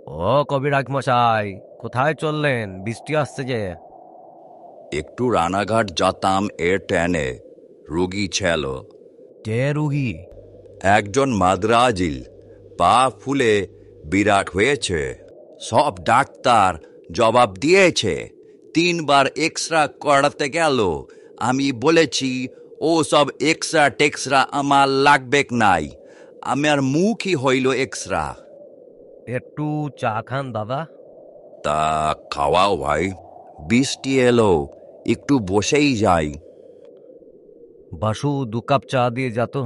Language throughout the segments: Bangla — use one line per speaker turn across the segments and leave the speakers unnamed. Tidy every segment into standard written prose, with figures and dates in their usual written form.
ও কবিরাজ মশাই, কোথায় চললেন? বৃষ্টি আসছে যে।
একটু রানাঘাট যেতাম এর ট্রেনে। রুগী ছিল।
কে রুগী?
একজন মাদ্রাজিল, পা ফুলে বিরাট হয়েছে। সব ডাক্তার জবাব দিয়েছে, 3বার এক্সরা করাতে গেল। আমি বলেছি ও সব এক্সরা টেক্সরা আমার লাগবে নাই, আমার মুখই হইল এক্সরা।
একটু চা খান দাদা।
তা খাওয়াও ভাই, বৃষ্টি এলো, একটু বসেই যাই।
বাসু 2 কাপ চা দিয়ে যাতো।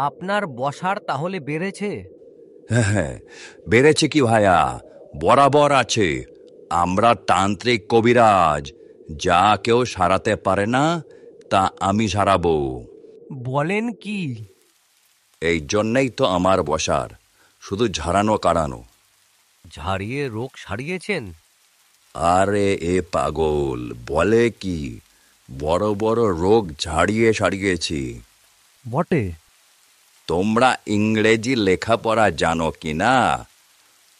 আপনার বসার তাহলে বেড়েছে?
হ্যাঁ হ্যাঁ, বেড়েছে কি ভাইয়া, বরাবর আছে। আমরা তান্ত্রিক কবিরাজ, যা কেউ সারাতে পারে না তা আমি সারাবো।
বলেন কি?
এই জন্যেই তো আমার বসার, শুধু ঝাড়ানো কাড়ানো।
ঝাড়িয়ে রোগ সারিয়েছেন?
আরে এ পাগল বলে কি, বড় বড় রোগ ঝাড়িয়ে সারিয়েছি।
বটে।
তোমরা ইংরেজি লেখাপড়া জানো কি না?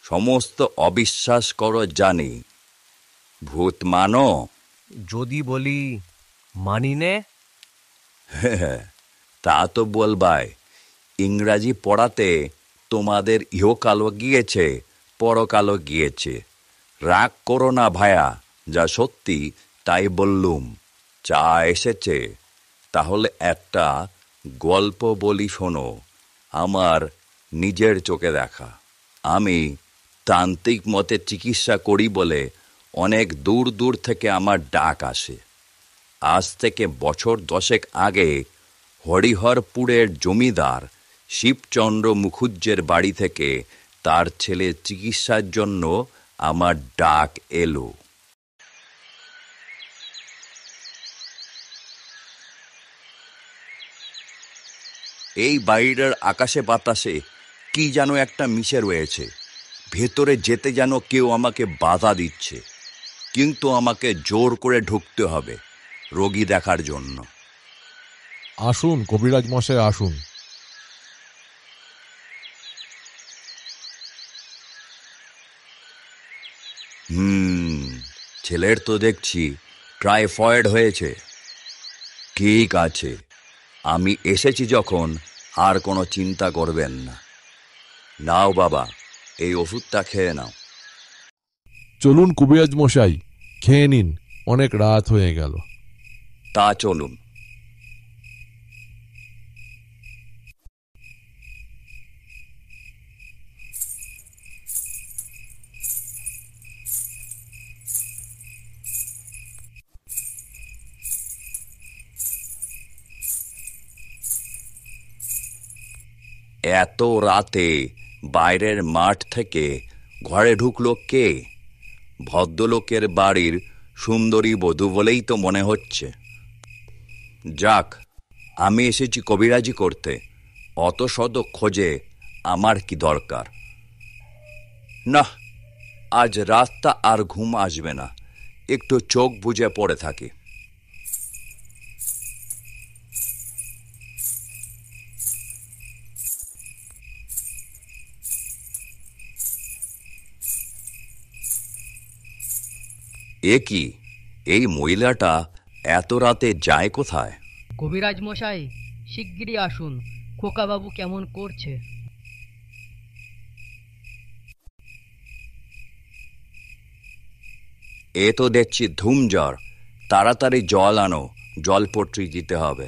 সমস্ত অবিশ্বাস করো জানি, ভূত মানো?
যদি বলি মানি নে।
তা তো বলবাই, ইংরাজি পড়াতে তোমাদের ইহকালও গিয়েছে, পরকালও গিয়েছে। রাগ করো না ভায়া, যা সত্যি তাই বললুম। চা এসেছে, তাহলে একটা গল্প বলি শোনো, আমার নিজের চোখে দেখা। আমি তান্ত্রিক মতে চিকিৎসা করি বলে অনেক দূর দূর থেকে আমার ডাক আসে। আজ থেকে বছর 10 আগে হরিহরপুরের জমিদার শিবচন্দ্র মুখুজ্জের বাড়ি থেকে তার ছেলে চিকিৎসার জন্য আমার ডাক এলো। এই বাড়িটার আকাশে বাতাসে কি যেন একটা মিশে রয়েছে। ভেতরে যেতে যেন কেউ আমাকে বাধা দিচ্ছে, কিন্তু আমাকে জোর করে ঢুকতে হবে রোগী দেখার জন্য।
আসুন কবিরাজ মশাই, আসুন।
ছেলের তো দেখছি টাইফয়েড হয়েছে। ঠিক আছে, আমি এসেছি যখন আর কোনো চিন্তা করবেন না। নাও বাবা, এই ওষুধটা খেয়ে নাও।
চলুন কবিরাজ মশাই, খেয়ে নিন, অনেক রাত হয়ে গেল।
তা চলুন। এত রাতে বাইরের মাঠ থেকে ঘরে ঢুকলো কে? ভদ্রলোকের বাড়ির সুন্দরী বধূ বলেই তো মনে হচ্ছে। যাক, আমি এসেছি কবিরাজি করতে, অত শত খোঁজে আমার কি দরকার। না, আজ রাতটা আর ঘুম আসবে না, একটু চোখ বুজে পড়ে থাকি। এ কি, এই মহিলাটা এত রাতে যায় কোথায়?
কবিরাজ মশাই, শিগগিরই আসুন, খোকাবাবু কেমন করছে।
এ তো দেখছি ধুমঝড়, তাড়াতাড়ি জল আনো, জলপট্রি দিতে হবে।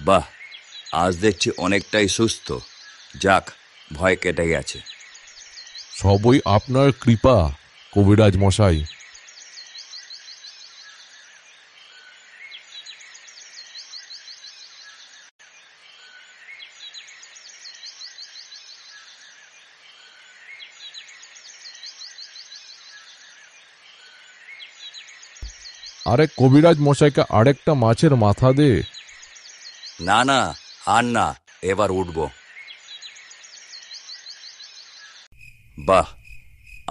বাহ, আজ দেখছি অনেকটাই সুস্থ। যাক, ভয় কেটে গেছে।
সবই আপনার কৃপা কবিরাজ মশাই। আরে কবিরাজ মশাইকে আরেকটা মাছের মাথা দে।
না না, আর না, এবার উঠব। বাহ,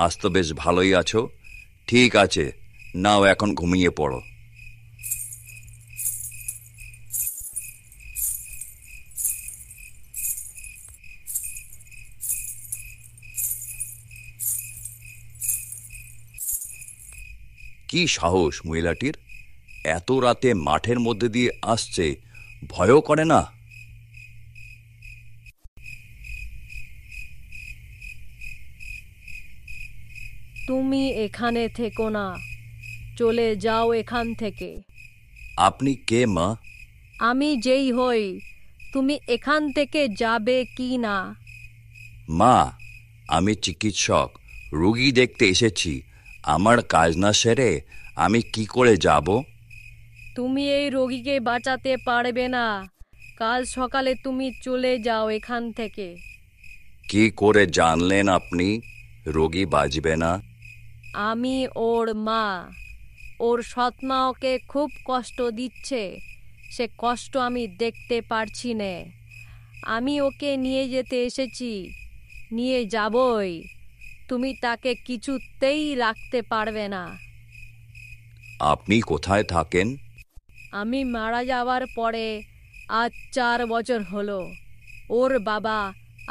আজ তো বেশ ভালোই আছো। ঠিক আছে, নাও এখন ঘুমিয়ে পড়ো। কি সাহস মহিলাটির! এত রাতে মাঠের মধ্যে দিয়ে আসছে, ভয়ও করে না?
তুমি এখানে থেকো না, চলে যাও এখান থেকে।
আপনি কে মা?
আমি যেই হই, তুমি এখান থেকে যাবে কি না?
মা, আমি চিকিৎসক, রোগী দেখতে এসেছি। আমার কাজ না সেরে আমি কি করে যাব?
তুমি এই রোগীকে বাঁচাতে পারবে না। কাল সকালে তুমি চলে যাও এখান থেকে।
কি করে জানলেন আপনি রোগী বাঁচবে না?
আমি ওর মা। ওর সৎমা ওকে খুব কষ্ট দিচ্ছে। সে কষ্ট আমি দেখতে পারছি নে। আমি ওকে নিয়ে যেতে এসেছি, নিয়ে যাবই। তুমি তাকে কিছুতেই রাখতে পারবে না।
আপনি কোথায় থাকেন?
আমি মারা যাওয়ার পরে আজ 4 বছর হলো ওর বাবা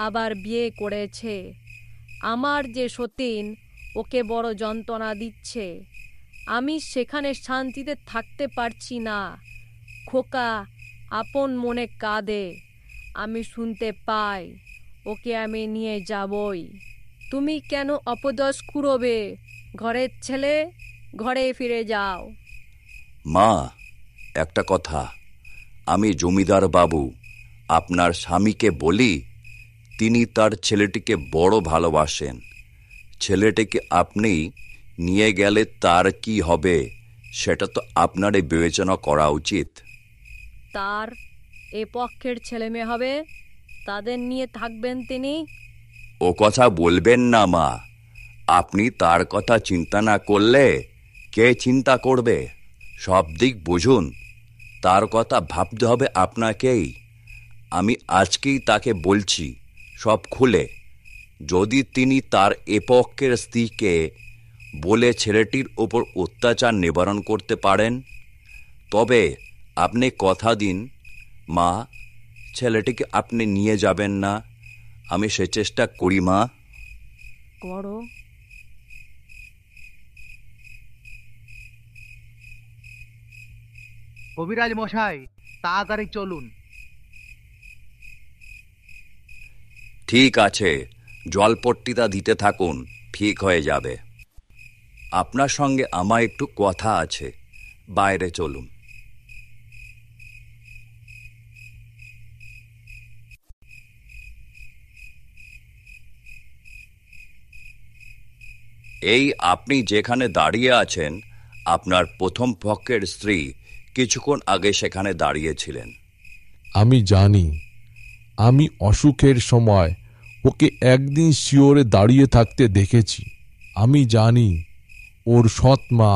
আবার বিয়ে করেছে। আমার যে সতীন ওকে বড় যন্ত্রণা দিচ্ছে। আমি সেখানে শান্তিতে থাকতে পারছি না। খোকা আপন মনে কাঁদে, আমি শুনতে পাই। ওকে আমি নিয়ে যাবই। তুমি কেন অপদস কুড়োবে? ঘরের ছেলে, ঘরে ফিরে যাও।
মা, একটা কথা, আমি জমিদার বাবু আপনার স্বামীকে বলি, তিনি তার ছেলেটিকে বড় ভালোবাসেন। ছেলেটিকে আপনি নিয়ে গেলে তার কি হবে সেটা তো আপনারই বিবেচনা করা উচিত।
তার এ পক্ষের ছেলে মেয়ে হবে, তাদের নিয়ে থাকবেন তিনি।
ও কথা বলবেন না মা। আপনি তার কথা চিন্তা না করলে কে চিন্তা করবে? সব দিক বুঝুন, তার কথা ভাবতে হবে আপনাকেই। আমি আজকেই তাকে বলছি সব খুলে। যদি তিনি তার এ পক্ষের স্ত্রীকে বলে ছেলেটির ওপর অত্যাচার নিবারণ করতে পারেন, তবে আপনি কথা দিন মা, ছেলেটিকে আপনি নিয়ে যাবেন না। আমি সে চেষ্টা করি মা।
করো।
কবিরাজ মশাই, তাড়াতাড়ি চলুন।
ঠিক আছে, জলপট্টিটা দিতে থাকুন, ঠিক হয়ে যাবে। আপনার সঙ্গে আমার একটু কথা আছে, বাইরে চলুন। এই আপনি যেখানে দাঁড়িয়ে আছেন, আপনার প্রথম পক্ষের স্ত্রী কিছুক্ষণ আগে সেখানে দাঁড়িয়েছিলেন।
আমি জানি, আমি অসুখের সময় ওকে একদিন শিওরে দাঁড়িয়ে থাকতে দেখেছি। আমি জানি ওর সৎ মা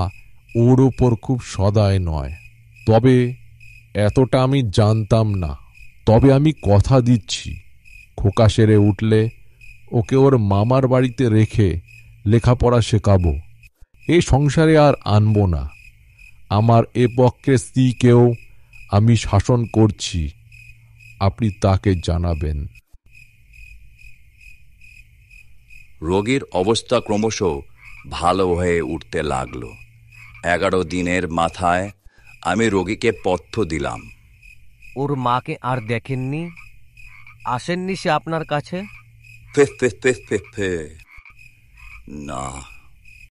ওর ওপর খুব সদয় নয়। তবে এতটা আমি জানতাম না। তবে আমি কথা দিচ্ছি, খোকা সেরে উঠলে ওকে ওর মামার বাড়িতে রেখে লেখাপড়া শেখাবো। এই সংসারে আর আনবো না। আমার এ পক্ষের স্ত্রীকেও আমি শাসন করছি, আপনি তাকে জানাবেন।
রোগীর অবস্থা ক্রমশ ভালো হয়ে উঠতে লাগলো। 11 দিনের মাথায় আমি রোগীকে পথ্য দিলাম।
ওর মাকে আর দেখেননি? আসেননি সে আপনার কাছে?
ফে ফে ফে ফে ফে। না,